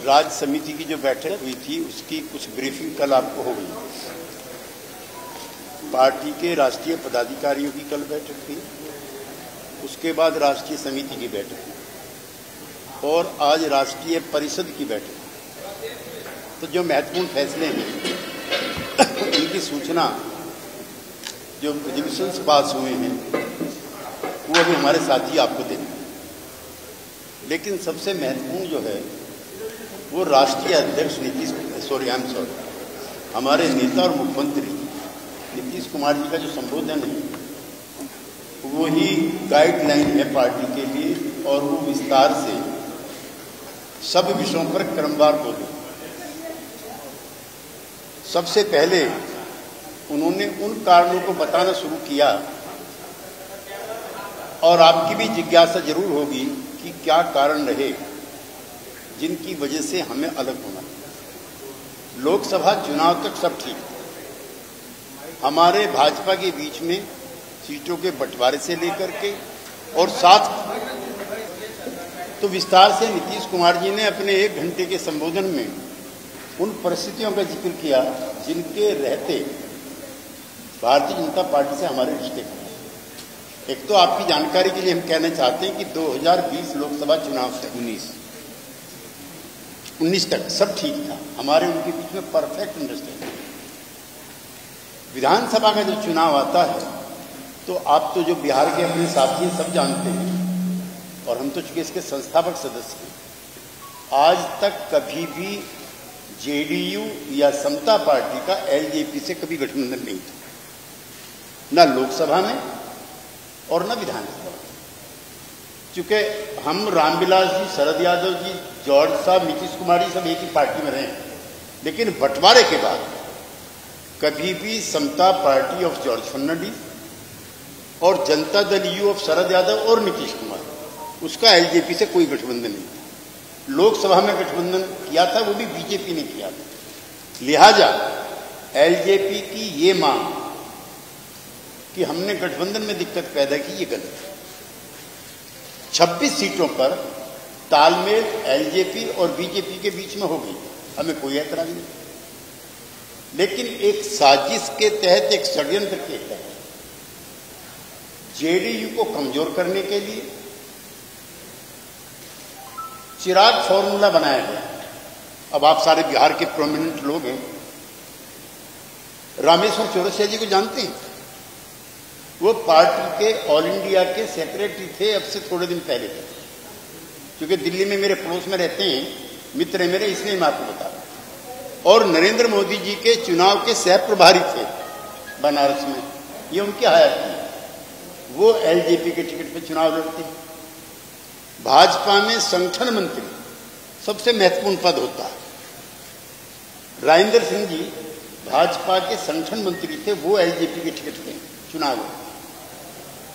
राज्य समिति की जो बैठक हुई थी उसकी कुछ ब्रीफिंग कल आपको हो गई। पार्टी के राष्ट्रीय पदाधिकारियों की कल बैठक थी, उसके बाद राष्ट्रीय समिति की बैठक थी और आज राष्ट्रीय परिषद की बैठक। तो जो महत्वपूर्ण फैसले हैं उनकी सूचना जो रेजोल्यूशंस पास हुए हैं वो अभी हमारे साथी आपको देंगे। लेकिन सबसे महत्वपूर्ण जो है वो राष्ट्रीय अध्यक्ष हमारे नेता और मुख्यमंत्री नीतीश कुमार जी का जो संबोधन है वो ही गाइडलाइन है पार्टी के लिए और वो विस्तार से सब विषयों पर क्रमवार बोले। सबसे पहले उन्होंने उन कारणों को बताना शुरू किया और आपकी भी जिज्ञासा जरूर होगी कि क्या कारण रहे जिनकी वजह से हमें अलग होना। लोकसभा चुनाव तक सब ठीक था। हमारे भाजपा के बीच में सीटों के बंटवारे से लेकर के और साथ तो विस्तार से नीतीश कुमार जी ने अपने 1 घंटे के संबोधन में उन परिस्थितियों का जिक्र किया जिनके रहते भारतीय जनता पार्टी से हमारे रिश्ते थे। एक तो आपकी जानकारी के लिए हम कहना चाहते हैं कि 2020 लोकसभा चुनाव से 19 तक सब ठीक था। हमारे उनके बीच में परफेक्ट अंडरस्टैंडिंग। विधानसभा का जो चुनाव आता है तो आप तो जो बिहार के अपने साथी सब जानते हैं और हम तो चूंकि इसके संस्थापक सदस्य हैं। आज तक कभी भी जेडीयू या समता पार्टी का एलजेपी से कभी गठबंधन नहीं था, न लोकसभा में और न विधानसभा में। चूंकि हम रामविलास जी, शरद यादव जी, जॉर्ज साहब, नीतीश कुमार जी सब एक ही पार्टी में रहे, लेकिन बंटवारे के बाद कभी भी समता पार्टी ऑफ जॉर्ज फर्नांडिस और जनता दल यू ऑफ शरद यादव और नीतीश कुमार उसका एलजेपी से कोई गठबंधन नहीं था। लोकसभा में गठबंधन किया था, वो भी बीजेपी ने किया था। लिहाजा एलजेपी की ये मांग कि हमने गठबंधन में दिक्कत पैदा की, ये गलत है। 26 सीटों पर तालमेल एलजेपी और बीजेपी के बीच में हो गई, हमें कोई ऐतराज नहीं। लेकिन एक साजिश के तहत, एक षड्यंत्र के तहत जेडीयू को कमजोर करने के लिए चिराग फॉर्मूला बनाया गया। अब आप सारे बिहार के प्रोमिनेंट लोग हैं, रामेश्वर चौरसिया जी को जानते हैं। वो पार्टी के ऑल इंडिया के सेक्रेटरी थे अब से थोड़े दिन पहले तक, क्योंकि दिल्ली में मेरे पड़ोस में रहते हैं, मित्र है मेरे, इसलिए मैं आपको बता रहा हूं। और नरेंद्र मोदी जी के चुनाव के सह प्रभारी थे बनारस में, ये उनकी हयात थी। वो एलजेपी के टिकट पर चुनाव लड़ते। भाजपा में संगठन मंत्री सबसे महत्वपूर्ण पद होता है। राजेंद्र सिंह जी भाजपा के संगठन मंत्री थे, वो एलजेपी के टिकट पे चुनाव लड़ते।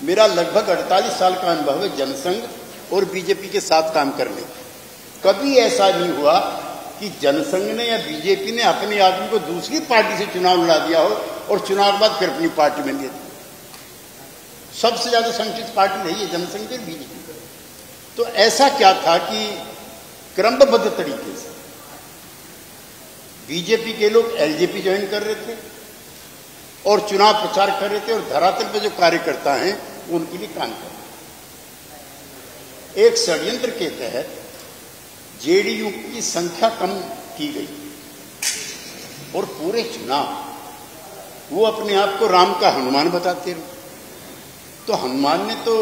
मेरा लगभग 48 साल का अनुभव है जनसंघ और बीजेपी के साथ काम करने। कभी ऐसा नहीं हुआ कि जनसंघ ने या बीजेपी ने अपने आदमी को दूसरी पार्टी से चुनाव लड़ा दिया हो और चुनाव के बाद फिर अपनी पार्टी में ले दिया। सबसे ज्यादा संगठित पार्टी रही है जनसंघ और बीजेपी। तो ऐसा क्या था कि क्रमबद्ध तरीके से बीजेपी के लोग एलजेपी ज्वाइन कर रहे थे और चुनाव प्रचार कर रहे थे और धरातल पर जो कार्यकर्ता हैं वो उनके लिए काम कर रहे थे। एक षड्यंत्र के तहत जेडीयू की संख्या कम की गई और पूरे चुनाव वो अपने आप को राम का हनुमान बताते रहे। तो हनुमान ने तो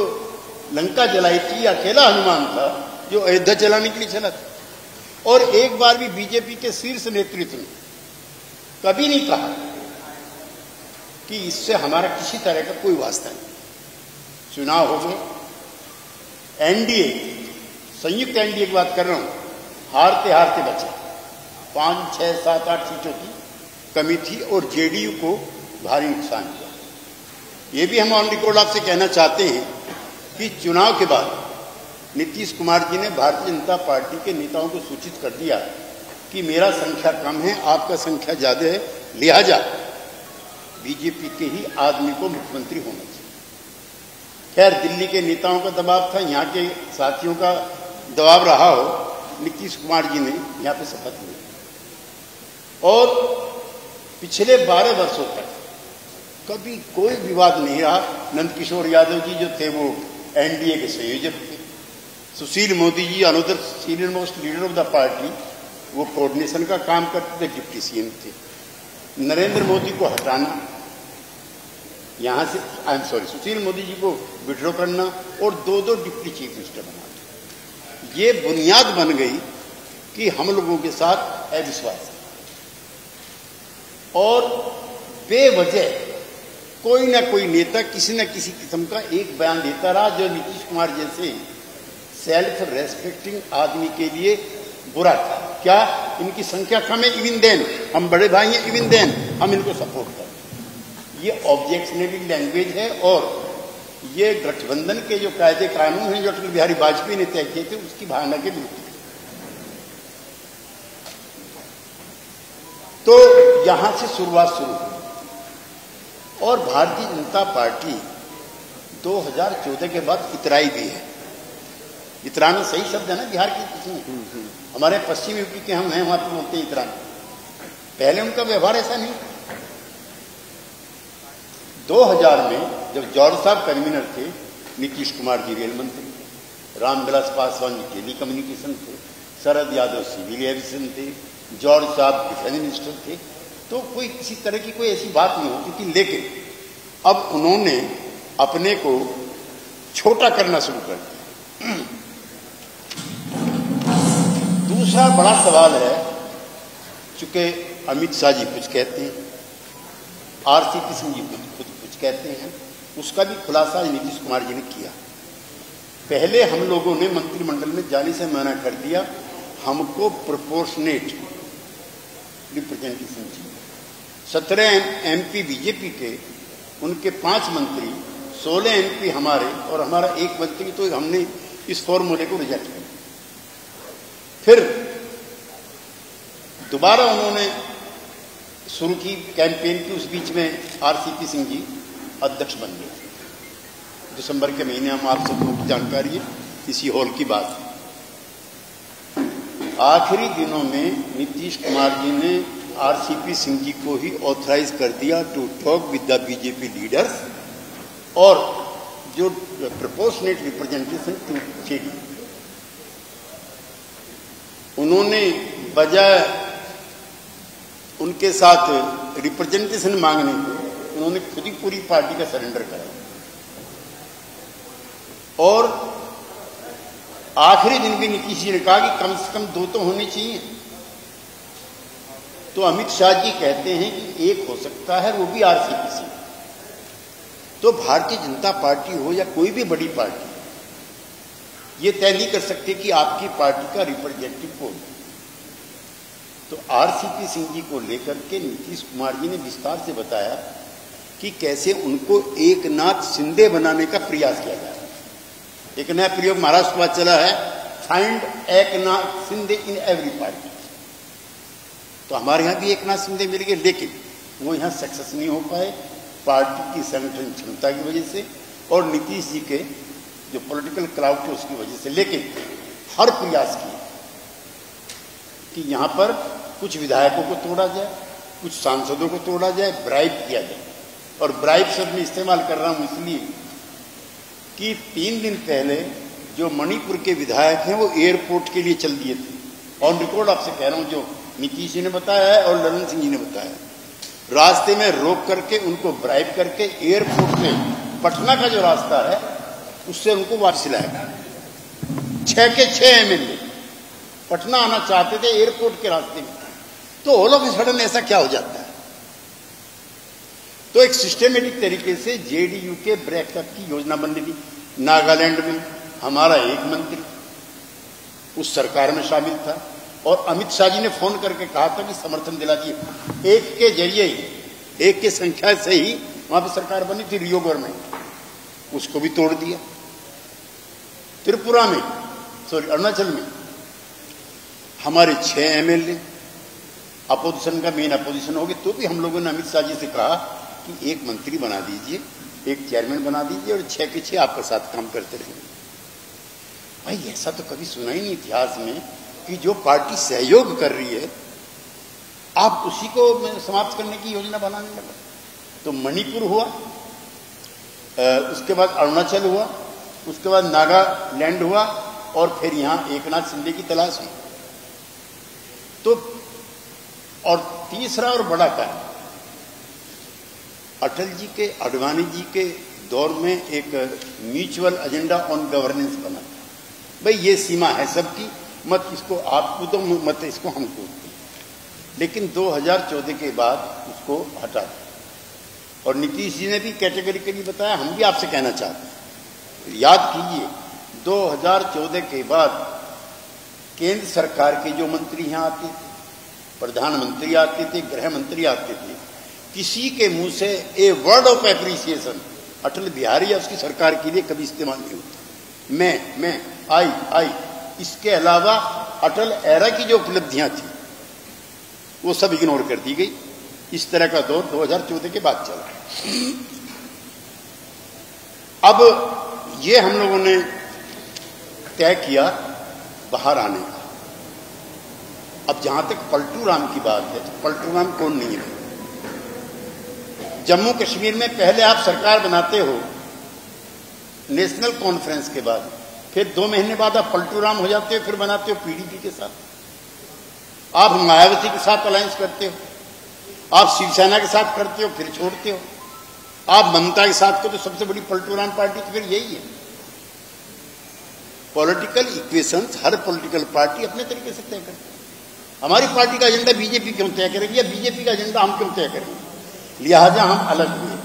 लंका जलाई थी, अकेला हनुमान था जो अयोध्या चलाने के लिए चला था। और एक बार भी बीजेपी के शीर्ष नेतृत्व ने कभी नहीं कहा कि इससे हमारा किसी तरह का कोई वास्ता नहीं। चुनाव हो गए, एनडीए, संयुक्त एनडीए की बात कर रहा हूं, हारते हारते बचे। 5, 6, 7, 8 सीटों की कमी थी और जेडीयू को भारी नुकसान हुआ। ये भी हम ऑन रिकॉर्ड आपसे कहना चाहते हैं कि चुनाव के बाद नीतीश कुमार जी ने भारतीय जनता पार्टी के नेताओं को सूचित कर दिया कि मेरा संख्या कम है, आपका संख्या ज्यादा है, लिहाजा बीजेपी के ही आदमी को मुख्यमंत्री होना चाहिए। खैर दिल्ली के नेताओं का दबाव था, यहाँ के साथियों का दबाव रहा हो, नीतीश कुमार जी ने यहाँ पे शपथ ली और पिछले 12 वर्षों तक कभी कोई विवाद नहीं रहा। नंदकिशोर यादव जी जो थे वो एनडीए के संयोजक थे, Sushil Modi ji another senior most leader of the party, वो कोऑर्डिनेशन का काम करते थे, डिप्टी सीएम थे। नरेंद्र मोदी को हटाना यहां से, आई एम सॉरी, सुशील मोदी जी को विड्रॉ करना और 2 डिप्टी चीफ मिनिस्टर बनाना, ये बुनियाद बन गई कि हम लोगों के साथ अविश्वास है। और बेवजह कोई ना कोई नेता किसी न किसी किस्म का एक बयान देता रहा जो नीतीश कुमार जैसे सेल्फ रेस्पेक्टिंग आदमी के लिए बुरा था। क्या इनकी संख्या कम है, इवन देन हम बड़े भाई हैं, इवन देन हम इनको सपोर्ट करते हैं। ये ऑब्जेक्शनरी लैंग्वेज है और ये गठबंधन के जो कायदे कानून हैं जो अटल बिहारी वाजपेयी ने तय किए थे उसकी भावना के विरुद्ध। तो यहां से शुरुआत शुरू हुई और भारतीय जनता पार्टी 2014 के बाद इतराई भी है। इतराना सही शब्द है ना बिहार की किसी में, हमारे पश्चिम यूपी के हम हैं वहां पर बोलते हैं इतराना। पहले उनका व्यवहार ऐसा नहीं। 2000 में जब जॉर्ज साहब कन्वीनर थे, नीतीश कुमार जी रेल मंत्री, रामविलास पासवान जी टेली कम्युनिकेशन थे, शरद यादव सिविल एविएशन थे, जॉर्ज साहब डिफेंस मिनिस्टर थे, तो कोई किसी तरह की कोई ऐसी बात नहीं होती थी। लेकिन अब उन्होंने अपने को छोटा करना शुरू कर दिया। दूसरा बड़ा सवाल है, चूंकि अमित शाह जी कुछ कहते हैं, आरसीपी सिंह जी खुद कुछ कहते हैं, उसका भी खुलासा नीतीश कुमार जी ने किया। पहले हम लोगों ने मंत्रिमंडल में जाने से मना कर दिया, हमको प्रोपोर्शनेट रिप्रेजेंटेशन चाहिए। 17 एमपी बीजेपी के, उनके 5 मंत्री, 16 एमपी हमारे और हमारा 1 मंत्री, तो हमने इस फॉर्मूले को रिजेक्ट किया। फिर दोबारा उन्होंने शुरू की कैंपेन की, उस बीच में आरसीपी सिंह जी अध्यक्ष बन गए। दिसंबर के महीने हम आप सबको की जानकारी है, इसी हॉल की बात। आखिरी दिनों में नीतीश कुमार जी ने आरसीपी सिंह जी को ही ऑथराइज कर दिया to talk with the BJP leaders और जो प्रोपोर्शनेट रिप्रेजेंटेशन टू चेक। उन्होंने बजाय उनके साथ रिप्रेजेंटेशन मांगने के, उन्होंने खुद ही पूरी पार्टी का सरेंडर करा और आखिरी दिन भी नीतीश जी ने कहा कि कम से कम 2 तो होने चाहिए। तो अमित शाह जी कहते हैं कि 1 हो सकता है, वो भी आरसीपी से। तो भारतीय जनता पार्टी हो या कोई भी बड़ी पार्टी, ये तय नहीं कर सकते कि आपकी पार्टी का रिप्रेजेंटेटिव कौन। तो आरसीपी सिंह जी को लेकर के नीतीश कुमार जी ने विस्तार से बताया कि कैसे उनको एकनाथ शिंदे बनाने का प्रयास किया जा रहा है। एक नया प्रयोग महाराष्ट्र में चला है, find Eknath Shinde in every party. तो हमारे यहां भी एकनाथ शिंदे मिल गए, लेकिन वो यहां सक्सेस नहीं हो पाए पार्टी की संगठन क्षमता की वजह से और नीतीश जी के जो पॉलिटिकल क्राउड थे उसकी वजह से। लेकिन हर प्रयास किए कि यहां पर कुछ विधायकों को तोड़ा जाए, कुछ सांसदों को तोड़ा जाए, ब्राइब किया जाए। और ब्राइब शब्द में इस्तेमाल कर रहा हूं इसलिए कि 3 दिन पहले जो मणिपुर के विधायक हैं वो एयरपोर्ट के लिए चल दिए थे। ऑन रिकॉर्ड आपसे कह रहा हूं, जो नीतीश जी ने बताया है और ललन सिंह जी ने बताया। रास्ते में रोक करके उनको ब्राइब करके एयरपोर्ट से पटना का जो रास्ता है उससे उनको वापस लाया। 6 के 6 एमएलए पटना आना चाहते थे एयरपोर्ट के रास्ते में, तो ऑल ऑफ ए सडन ऐसा क्या हो जाता है। तो एक सिस्टमेटिक तरीके से जेडीयू के ब्रेकअप की योजना बन रही थी। नागालैंड में हमारा 1 मंत्री उस सरकार में शामिल था और अमित शाह जी ने फोन करके कहा था कि समर्थन दिला दिए। 1 के जरिए ही, 1 की संख्या से ही वहां पर सरकार बनी थी, रियो गवर्नमेंट, उसको भी तोड़ दिया। त्रिपुरा में, सॉरी अरुणाचल में हमारे 6 एमएलए अपोजिशन का मेन अपोजिशन हो गए, तो भी हम लोगों ने अमित शाह जी से कहा कि 1 मंत्री बना दीजिए, 1 चेयरमैन बना दीजिए और 6 के 6 आपके साथ काम करते रहेंगे। भाई ऐसा तो कभी सुना ही नहीं इतिहास में कि जो पार्टी सहयोग कर रही है आप उसी को समाप्त करने की योजना बनाने लगा। तो मणिपुर हुआ, उसके बाद अरुणाचल हुआ, उसके बाद नागालैंड हुआ और फिर यहां एकनाथ शिंदे की तलाश हुई। तो और तीसरा और बड़ा कारण, अटल जी के, आडवाणी जी के दौर में एक म्यूचुअल एजेंडा ऑन गवर्नेंस बना था। भाई ये सीमा है सबकी, मत इसको आप कूदो, मत इसको हम कूदते। लेकिन 2014 के बाद उसको हटा दिया और नीतीश जी ने भी कैटेगरिकली बताया, हम भी आपसे कहना चाहते हैं, याद कीजिए 2014 के बाद केंद्र सरकार के जो मंत्री यहां आते थे, प्रधानमंत्री आते थे, गृह मंत्री आते थे, किसी के मुंह से a word of appreciation Atal Bihari या उसकी सरकार के लिए कभी इस्तेमाल नहीं होता। मैं आई इसके अलावा अटल एरा की जो उपलब्धियां थी वो सब इग्नोर कर दी गई। इस तरह का दौर 2014 के बाद चला। अब ये हम लोगों ने तय किया बाहर आने का। अब जहां तक पलटू राम की बात है, तो पलटू राम कौन नहीं है? जम्मू कश्मीर में पहले आप सरकार बनाते हो नेशनल कॉन्फ्रेंस के बाद, फिर 2 महीने बाद आप पलटू राम हो जाते हो, फिर बनाते हो पीडीपी के साथ, आप मायावती के साथ अलायंस करते हो, आप शिवसेना के साथ करते हो, फिर छोड़ते हो, आप ममता के साथ को, तो सबसे बड़ी पलटू राम पार्टी तो फिर यही है। पॉलिटिकल इक्वेशंस हर पॉलिटिकल पार्टी अपने तरीके से तय करती है। हमारी पार्टी का एजेंडा बीजेपी क्यों तय करेगी या बीजेपी का एजेंडा हम क्यों तय करेंगे? लिहाजा हम अलग हुए।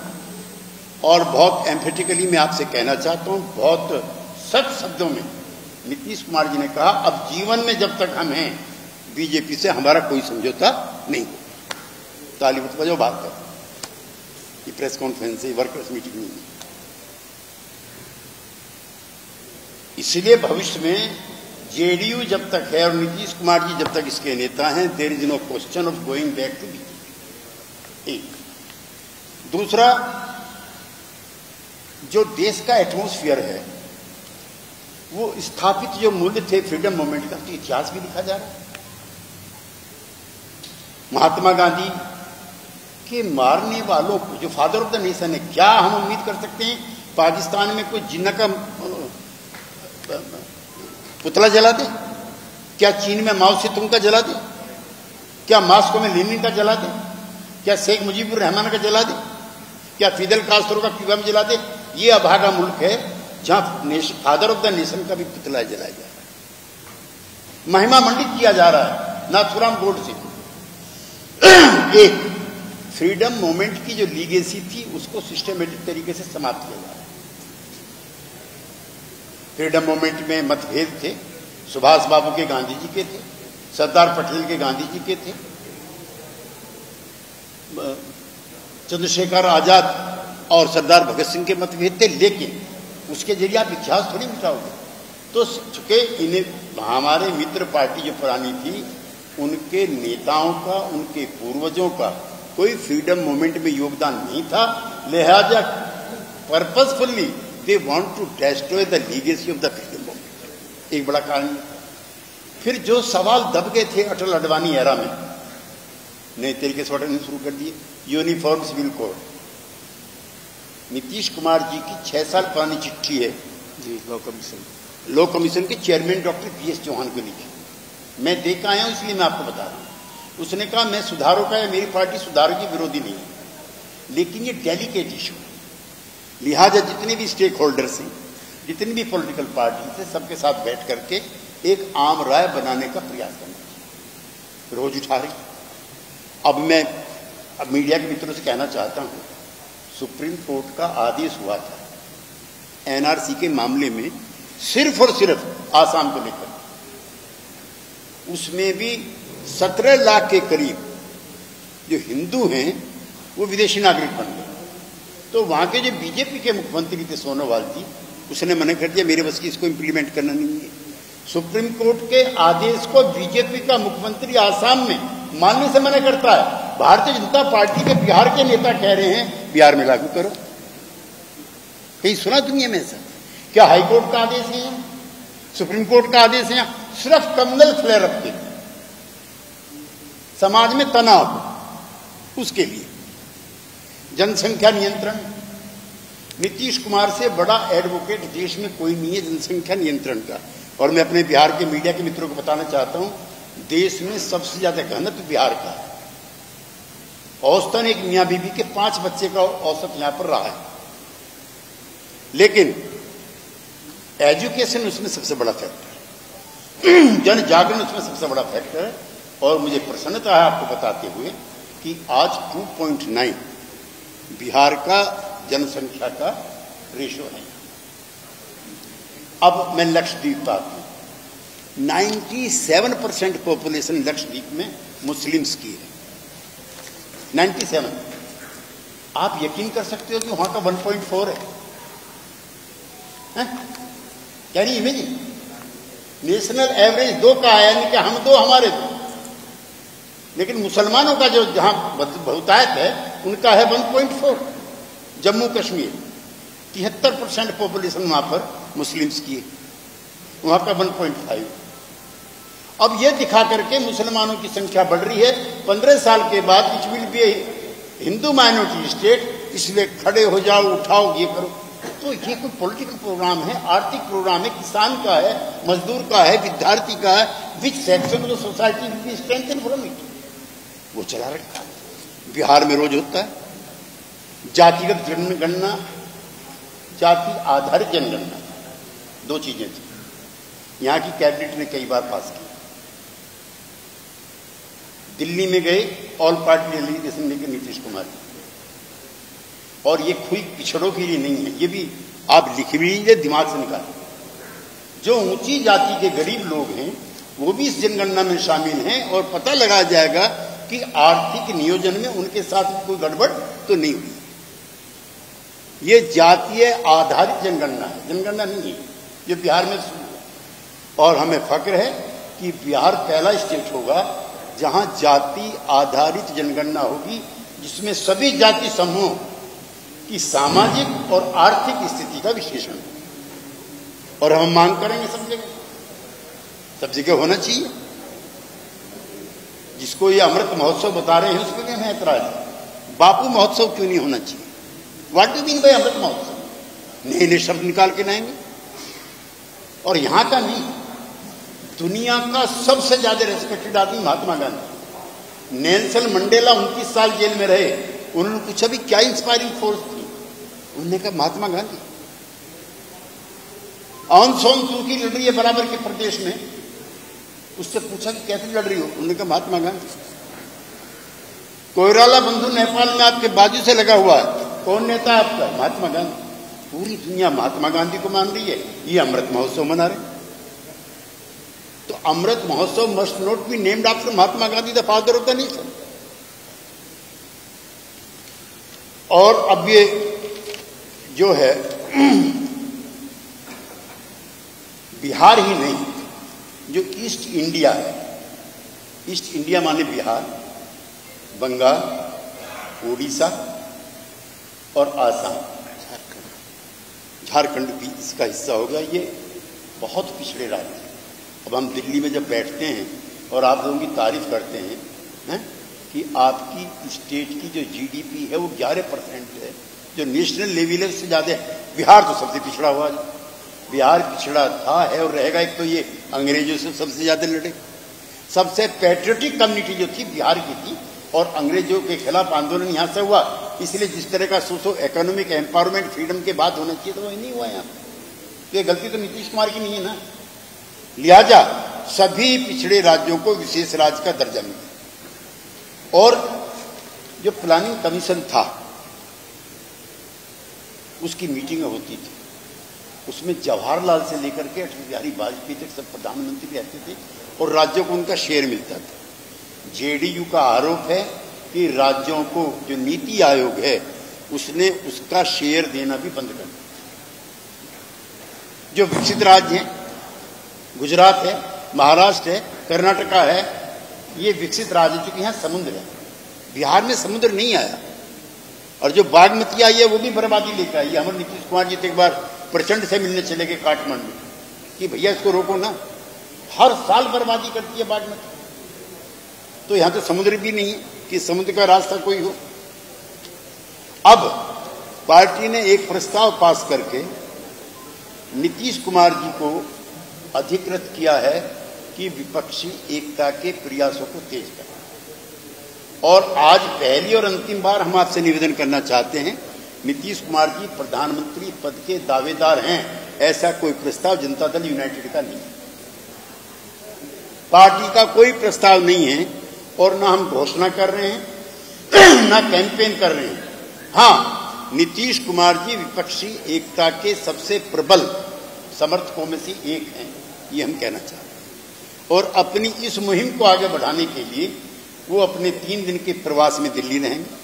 और बहुत एम्फेटिकली मैं आपसे कहना चाहता हूं, बहुत सख्त शब्दों में नीतीश कुमार जी ने कहा, अब जीवन में जब तक हम हैं बीजेपी से हमारा कोई समझौता नहीं। ताली बजाओ, बात कर, ये प्रेस कॉन्फ्रेंस है, वर्कर्स मीटिंग नहीं है। इसलिए भविष्य में जेडीयू जब तक है और नीतीश कुमार जी जब तक इसके नेता हैं, there is no question of going back to BJP. एक दूसरा, जो देश का एटमॉस्फेयर है, वो स्थापित जो मूल्य थे फ्रीडम मूवमेंट का, तो इतिहास भी लिखा जा रहा है। महात्मा गांधी के मारने वालों को, जो फादर ऑफ द नेशन है, क्या हम उम्मीद कर सकते हैं पाकिस्तान में कोई जिन्ना का पुतला जला दे? क्या चीन में माओ से तुंग का जला दे? क्या मास्को में लेनिन का जला दे? क्या शेख मुजीबुर रहमान का जला दे? क्या फिदेल कास्ट्रो का क्यूबा में जला दे? ये अभागा मुल्क है जहां फादर ऑफ द नेशन का भी पुतला जलाया जा रहा है, महिमा मंडित किया जा रहा है नाथुराम गोडसे। एक फ्रीडम मूवमेंट की जो लीगेसी थी उसको सिस्टमेटिक तरीके से समाप्त किया जा रहा है। फ्रीडम मूवमेंट में मतभेद थे, सुभाष बाबू के गांधी जी के थे, सरदार पटेल के गांधी जी के थे, चंद्रशेखर आजाद और सरदार भगत सिंह के मतभेद थे। लेकिन उसके जरिए आप इतिहास थोड़ी मिटाओगे। तो चूंकि इन्हें हमारे मित्र पार्टी जो पुरानी थी, उनके नेताओं का, उनके पूर्वजों का कोई फ्रीडम मूवमेंट में योगदान नहीं था, लिहाजा purposefully they want to destroy the legacy of the freedom movement. एक बड़ा कारण। फिर जो सवाल दब गए थे अटल आडवाणी एरा में, नए तरीके से उठाने शुरू कर दिए। Uniform civil code, Nitish Kumar ji की 6 साल पुरानी चिट्ठी है जी, लॉ कमीशन के चेयरमैन डॉक्टर PS चौहान को लिखी। मैं देख आया हूं, इसलिए मैं आपको बता रहा हूं। उसने कहा, मैं सुधारों का या मेरी पार्टी सुधारों की विरोधी नहीं है, लेकिन ये डेलिकेट इशू है, लिहाजा जितने भी स्टेक होल्डर्स हैं, जितनी भी पॉलिटिकल पार्टी से, सबके साथ बैठ करके एक आम राय बनाने का प्रयास करना चाहिए। रोज उठा रही। अब मैं मीडिया के मित्रों से कहना चाहता हूं, सुप्रीम कोर्ट का आदेश हुआ था NRC के मामले में, सिर्फ और सिर्फ आसाम को लेकर। उसमें भी 17 लाख के करीब जो हिंदू हैं वो विदेशी नागरिक बन गए। तो वहां के जो बीजेपी के मुख्यमंत्री थे सोनोवाल जी, उसने मना कर दिया, मेरे बस की इसको इंप्लीमेंट करना नहीं है। सुप्रीम कोर्ट के आदेश को बीजेपी का मुख्यमंत्री आसाम में मानने से मना करता है। भारतीय जनता पार्टी के बिहार के नेता कह रहे हैं बिहार में लागू करो। कहीं सुना दुनिया में ऐसा? क्या हाईकोर्ट का आदेश है, सुप्रीम कोर्ट का आदेश है? सिर्फ कम्युनल फ्लेयर अप के लिए, समाज में तनाव हो उसके लिए। जनसंख्या नियंत्रण, नीतीश कुमार से बड़ा एडवोकेट देश में कोई नहीं है जनसंख्या नियंत्रण का। और मैं अपने बिहार के मीडिया के मित्रों को बताना चाहता हूं, देश में सबसे ज्यादा घनत्व बिहार का है। औसतन एक मियां बीबी के 5 बच्चे का औसत यहां पर रहा है, लेकिन एजुकेशन उसमें सबसे बड़ा फैक्टर है, जन जागरण उसमें सबसे बड़ा फैक्टर है। और मुझे प्रसन्नता है आपको बताते हुए कि आज 2.9 बिहार का जनसंख्या का रेशो है। अब मैं लक्षद्वीप पर आता हूं। 97% पॉपुलेशन लक्षद्वीप में मुस्लिम्स की है, 97। आप यकीन कर सकते हो कि वहां का 1.4 है। क्या नहीं इमेजिन, नेशनल एवरेज 2 का है, यानी कि हम 2 हमारे 2, लेकिन मुसलमानों का जो जहां बहुतायत है उनका है 1.4। जम्मू कश्मीर 73% पॉपुलेशन वहां पर मुस्लिम्स की है, वहां का 1.5। अब यह दिखा करके मुसलमानों की संख्या बढ़ रही है। 15 साल के बाद it will be Hindu minority state, इसलिए खड़े हो जाओ, उठाओ, ये करो। तो ये कोई पॉलिटिकल प्रोग्राम है, आर्थिक प्रोग्राम है, किसान का है, मजदूर का है, विद्यार्थी का है, which section of society will be strengthen from it, वो चला रखा है। बिहार में रोज होता है जातिगत जनगणना, जाति आधारित जनगणना, 2 चीजें थी। यहां की कैबिनेट ने कई बार पास की। दिल्ली में गए ऑल पार्टी डेलीगेशन लेकर नीतीश कुमार, और ये कोई पिछड़ों के लिए नहीं है, ये भी आप लिख भी लीजिए, दिमाग से निकाल। जो ऊंची जाति के गरीब लोग हैं वो भी इस जनगणना में शामिल हैं, और पता लगाया जाएगा कि आर्थिक नियोजन में उनके साथ कोई गड़बड़ तो नहीं हुई। ये जातीय आधारित जनगणना है, जनगणना नहीं है, ये बिहार में शुरू है। और हमें फक्र है कि बिहार पहला स्टेट होगा जहां जाति आधारित जनगणना होगी, जिसमें सभी जाति समूह की सामाजिक और आर्थिक स्थिति का विश्लेषण हो। और हम मांग करेंगे सब जगह होना चाहिए। जिसको ये अमृत महोत्सव बता रहे हैं उसमें हमें ऐतराज है, बापू महोत्सव क्यों नहीं होना चाहिए? What do mean by Amrit Mahotsav? नए नए शब्द निकाल के लाएंगे। और यहां का नहीं, दुनिया का सबसे ज्यादा रेस्पेक्टेड आदमी महात्मा गांधी। नेल्सन मंडेला 29 साल जेल में रहे, उन्होंने पूछा भी क्या इंस्पायरिंग फोर्स थी, उन्होंने कहा महात्मा गांधी। ऑन सोन सू की लड़ रही है बराबर के प्रदेश में, उससे पूछा कि कैसे लड़ रही हो, उन्होंने कहा महात्मा गांधी। कोइराला बंधु नेपाल में आपके बाजू से लगा हुआ है, कौन नेता है आपका? महात्मा गांधी। पूरी दुनिया महात्मा गांधी को मान रही है, ये अमृत महोत्सव मना रहे। तो Amrit Mahotsav must not be named after Mahatma Gandhi, the father of the nation. और अब ये जो है बिहार ही नहीं, जो ईस्ट इंडिया है, ईस्ट इंडिया माने बिहार, बंगाल, उड़ीसा और आसाम, झारखंड भी इसका हिस्सा होगा। ये बहुत पिछड़े राज्य हैं। अब हम दिल्ली में जब बैठते हैं और आप लोगों की तारीफ करते हैं कि आपकी स्टेट की जो जीडीपी है वो 11% है, जो नेशनल लेवल है उससे ज्यादा है। बिहार तो सबसे पिछड़ा हुआ है, बिहार पिछड़ा था, है और रहेगा। एक तो ये अंग्रेजों से सबसे ज्यादा लड़े, सबसे पैट्रियोटिक कम्युनिटी जो थी बिहार की थी, और अंग्रेजों के खिलाफ आंदोलन यहां से हुआ। इसलिए जिस तरह का सोशो इकोनॉमिक एम्पावरमेंट फ्रीडम के बाद होना चाहिए तो वो नहीं हुआ यहाँ। तो ये गलती तो नीतीश कुमार की नहीं है ना। लिहाजा सभी पिछड़े राज्यों को विशेष राज्य का दर्जा मिला। और जो प्लानिंग कमीशन था उसकी मीटिंग होती थी, उसमें जवाहरलाल से लेकर के अटल बिहारी वाजपेयी तक सब प्रधानमंत्री रहते थे और राज्यों को उनका शेयर मिलता था। जेडीयू का आरोप है कि राज्यों को जो नीति आयोग है उसने उसका शेयर देना भी बंद कर दिया। जो विकसित राज्य हैं, गुजरात है, महाराष्ट्र है, कर्नाटका है, ये विकसित राज्य चूंकि यहां समुद्र है। बिहार में समुद्र नहीं आया, और जो बागमती आई है वो भी बर्बादी लेकर आई है। हमारे नीतीश कुमार जी तो एक बार प्रचंड से मिलने चले गए काठमांडू कि भैया इसको रोको ना, हर साल बर्बादी करती है बागमती। तो यहां तो समुद्र भी नहीं है कि समुद्र का रास्ता कोई हो। अब पार्टी ने एक प्रस्ताव पास करके नीतीश कुमार जी को अधिकृत किया है कि विपक्षी एकता के प्रयासों को तेज करें। और आज पहली और अंतिम बार हम आपसे निवेदन करना चाहते हैं, नीतीश कुमार जी प्रधानमंत्री पद के दावेदार हैं, ऐसा कोई प्रस्ताव जनता दल यूनाइटेड का नहीं है। पार्टी का कोई प्रस्ताव नहीं है और ना हम घोषणा कर रहे हैं ना कैंपेन कर रहे हैं। हाँ, नीतीश कुमार जी विपक्षी एकता के सबसे प्रबल समर्थकों में से एक हैं, ये हम कहना चाहते हैं। और अपनी इस मुहिम को आगे बढ़ाने के लिए वो अपने 3 दिन के प्रवास में दिल्ली रहेंगे।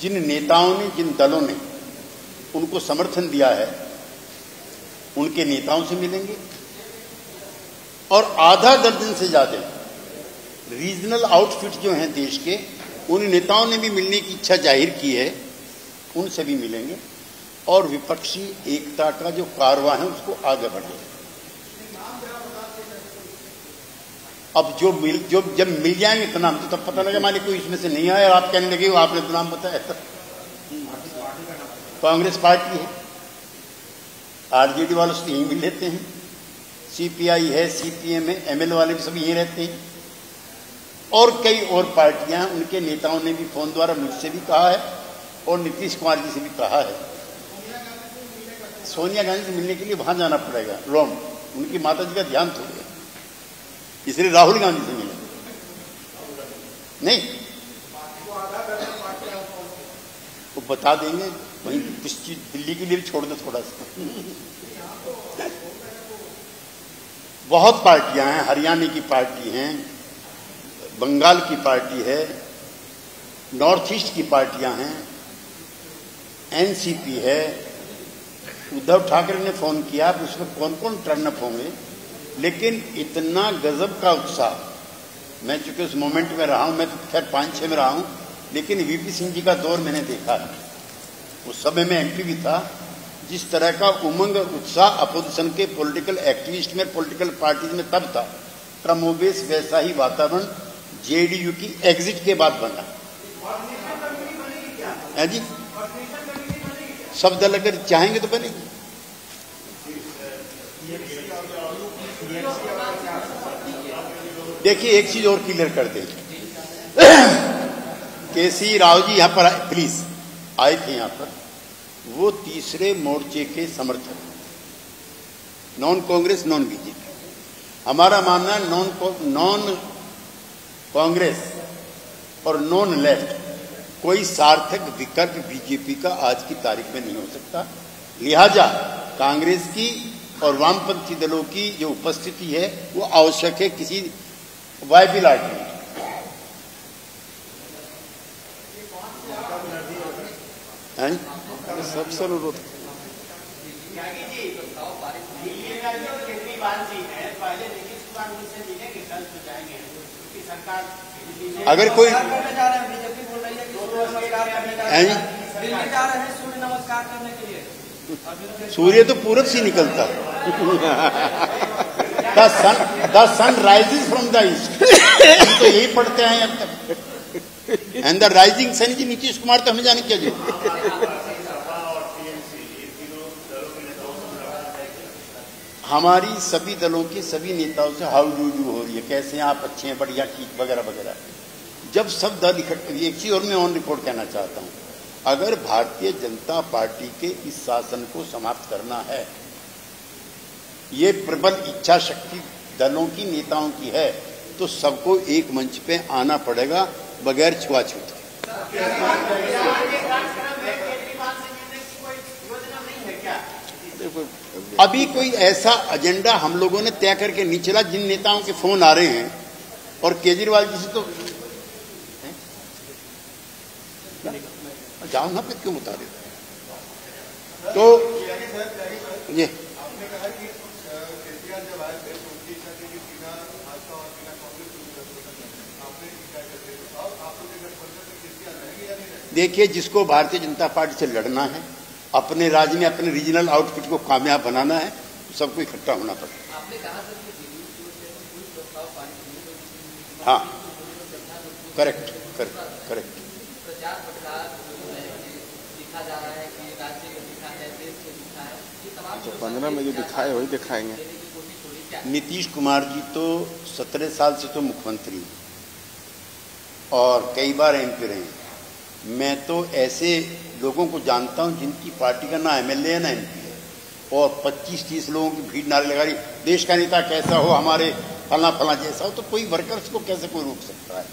जिन नेताओं ने, जिन दलों ने उनको समर्थन दिया है, उनके नेताओं से मिलेंगे और आधा दर्जन से ज्यादा रीजनल आउटफिट जो हैं देश के, उन नेताओं ने भी मिलने की इच्छा जाहिर की है, उनसे भी मिलेंगे और विपक्षी एकता का जो कारवां है उसको आगे बढ़ाएंगे। अब जब मिल जाएंगे तो नाम तो तब पता लगा मालिक कोई इसमें से नहीं आया और आप कहने लगे आपने तो नाम बताया। कांग्रेस पार्टी है, आरजेडी वालों से यहीं मिल लेते हैं, सीपीआई है, सीपीएम है, एमएल वाले भी सब यहीं रहते हैं और कई और पार्टियां, उनके नेताओं ने भी फोन द्वारा मुझसे भी कहा है और नीतीश कुमार जी से भी कहा है। सोनिया गांधी से मिलने के लिए वहां जाना पड़ेगा, रोम, उनकी माता जी का ध्यान थोड़ा, इसलिए राहुल गांधी से मिले नहीं, वो बता देंगे वहीं कुछ चीज दिल्ली के लिए भी छोड़ दो थोड़ा सा। बहुत पार्टियां हैं, हरियाणा की पार्टी है, बंगाल की पार्टी है, नॉर्थ ईस्ट की पार्टियां हैं, एनसीपी है। उद्धव ठाकरे ने फोन किया, उसमें कौन कौन टर्न अप होंगे, लेकिन इतना गजब का उत्साह, मैं चूंकि उस मोमेंट में रहा हूं, मैं तो खैर 5-6 में रहा हूं, लेकिन वीपी सिंह जी का दौर मैंने देखा है, उस समय में एमपी भी था। जिस तरह का उमंग उत्साह अपोजिशन के पॉलिटिकल एक्टिविस्ट में, पॉलिटिकल पार्टीज में तब था, क्रमोवेश वैसा ही वातावरण जेडीयू की एग्जिट के बाद बना है जी। सब दल अगर चाहेंगे तो बनेगी। देखिए एक चीज और क्लियर कर दें, केसी राव जी यहां पर प्लीज आए थे, यहां पर वो तीसरे मोर्चे के समर्थक, नॉन कांग्रेस नॉन बीजेपी। हमारा मानना है नॉन कांग्रेस और नॉन लेफ्ट कोई सार्थक विकल्प बीजेपी का आज की तारीख में नहीं हो सकता। लिहाजा कांग्रेस की और वामपंथी दलों की जो उपस्थिति है वो आवश्यक है किसी वायबल आर्गुमेंट। सबसे अनुरोध अगर कोई सूर्य तो पूरब से निकलता है। The sun rises from the east, तो यही पढ़ते हैं अब तक। And the rising sun ji Nitish Kumar, तो हमें जाने क्या जी। हमारी सभी दलों के सभी नेताओं से हाउ डू यू हो रही है, कैसे हैं आप, अच्छे हैं, बढ़िया, ठीक वगैरह वगैरह। जब सब दल इकट्ठे, एक चीज और मैं ऑन रिकॉर्ड कहना चाहता हूं, अगर भारतीय जनता पार्टी के इस शासन को समाप्त करना है, ये प्रबल इच्छा शक्ति दलों की, नेताओं की है, तो सबको एक मंच पे आना पड़ेगा बगैर छुआछूत। अभी कोई ऐसा एजेंडा हम लोगों ने तय करके नहीं चला। जिन नेताओं के फोन आ रहे हैं और केजरीवाल जी से तो जाओ ना, फिर क्यों बता रहे? तो ये देखिए, जिसको भारतीय जनता पार्टी से लड़ना है, अपने राज्य में अपने रीजनल आउटफिट को कामयाब बनाना है, सबको इकट्ठा होना पड़ेगा। आपने कहा हाँ, करेक्ट करेक्ट करेक्ट। प्रचार प्रसार दिखा जा रहा है कि राज्य में दिखा है, देश में दिखा है, ये तमाम तो 15 में जो दिखाए वही दिखाएंगे। नीतीश कुमार जी तो 17 साल से तो मुख्यमंत्री और कई बार एमपी रहे। मैं तो ऐसे लोगों को जानता हूं जिनकी पार्टी का ना एमएलए है ना एमपी है, और 25-30 लोगों की भीड़ नारे लगा रही, देश का नेता कैसा हो, हमारे फला फला जैसा हो, तो कोई वर्कर्स को कैसे कोई रोक सकता है।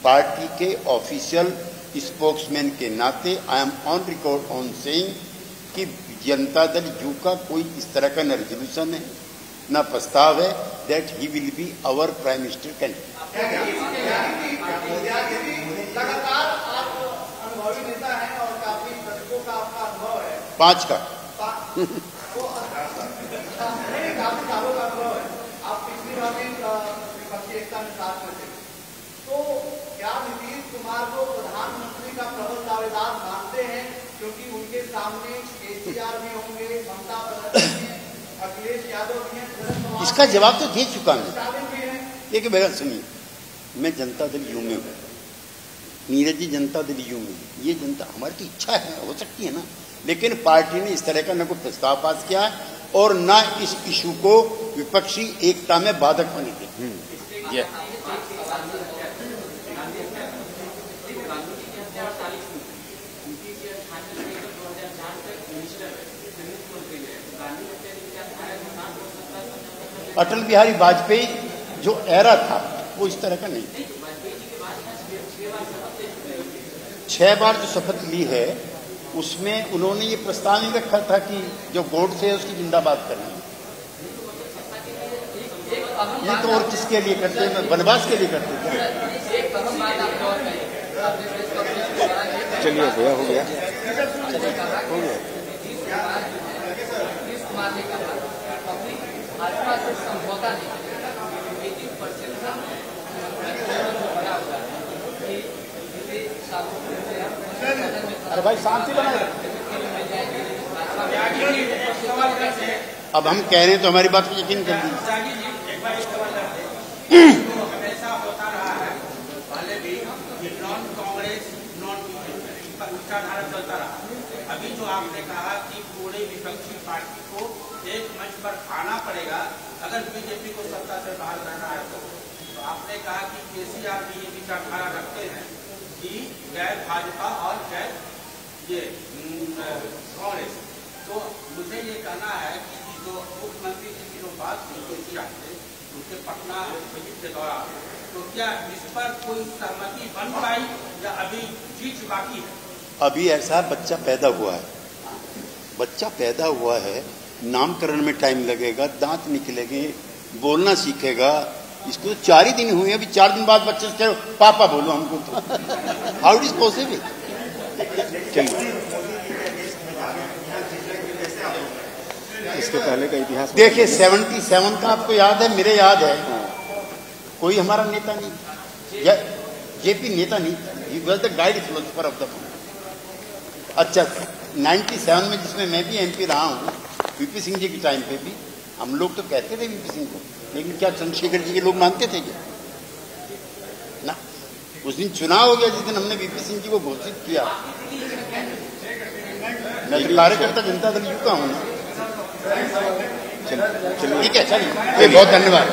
पार्टी के ऑफिशियल स्पोक्समैन के नाते I am on record on saying कि जनता दल यू का कोई इस तरह का न रेजोल्यूशन है न प्रस्ताव है that he will be our prime minister candidate. लगातार आप अनुभवी नेता हैं और काफी दशकों का आपका अनुभव है। 5 का काफी सालों का अनुभव है। आप पिछली बार में विपक्षी एकता में साथ में थे, तो क्या नीतीश कुमार को प्रधानमंत्री का प्रबल दावेदार मानते हैं? क्योंकि उनके सामने केसीआर भी होंगे, ममता बनर्जी भी हैं, अखिलेश यादव भी हैं। इसका जवाब तो दे चुका मैं। स्टालिन भी हैं। देखिए बेटा सुनिए, मैं जनता दल यू में हूँ, नीरज जी जनता दल यू में। ये जनता हमारी तो इच्छा है, हो सकती है ना, लेकिन पार्टी ने इस तरह का न कोई प्रस्ताव पास किया है और न इस इशू को विपक्षी एकता में बाधक बने थे। अटल बिहारी वाजपेयी जो एरा था वो इस तरह का नहीं था। 6 बार जो शपथ ली है उसमें उन्होंने ये प्रस्ताव नहीं रखा था कि जो गोडसे है उसकी जिंदाबाद करनी। ये तो और किसके लिए करते हैं, वनवास के लिए करते थे। चलिए भैया, हो गया हो गया। भाजपा से समझौता नहीं करेगा, 80% अरे भाई शांति बनाए। अब हम कह रहे हैं तो हमारी बात को यकीन कर दीजिए। ऐसा होता रहा है, पहले भी नॉन कांग्रेस नॉन बीजेपी का विचारधारा चलता रहा। अभी जो आपने कहा कि पूरे विपक्षी पार्टी को एक मंच पर आना पड़ेगा अगर बीजेपी को सत्ता से बाहर करना है तो आपने कहा कि केसीआर भी ये विचारधारा रखते हैं कि गैर भाजपा और गैर ये कांग्रेस। तो मुझे ये कहना है कि जो मुख्यमंत्री जी की जो बात की केसीआर से उनके पटना विजिट के दौरान, तो क्या इस पर कोई सहमति बन पाई या अभी चीज बाकी है? अभी ऐसा बच्चा पैदा हुआ है, बच्चा पैदा हुआ है, नामकरण में टाइम लगेगा, दांत निकलेंगे, बोलना सीखेगा। इसको 4 ही दिन हुए, अभी 4 दिन बाद बच्चे से पापा बोलो हमको, तो हाउ इट इज पॉसिबल। चलिए इसके पहले का इतिहास देखिए 77 का आपको याद है, मेरे याद है, कोई हमारा नेता नहीं, जेपी नेता नहीं, he was the guide philosopher of the movement. अच्छा 97 में जिसमें मैं भी एमपी रहा हूँ, वीपी सिंह जी के टाइम पे भी हम लोग तो कहते थे वीपी सिंह को, लेकिन क्या चंद्रशेखर जी के लोग मानते थे क्या? ना, उस दिन चुनाव हो गया जिस दिन हमने वीपी सिंह जी को घोषित किया। मैं तो कार्यकर्ता जनता दल यू का हूँ ना। ठीक है, चलिए बहुत धन्यवाद।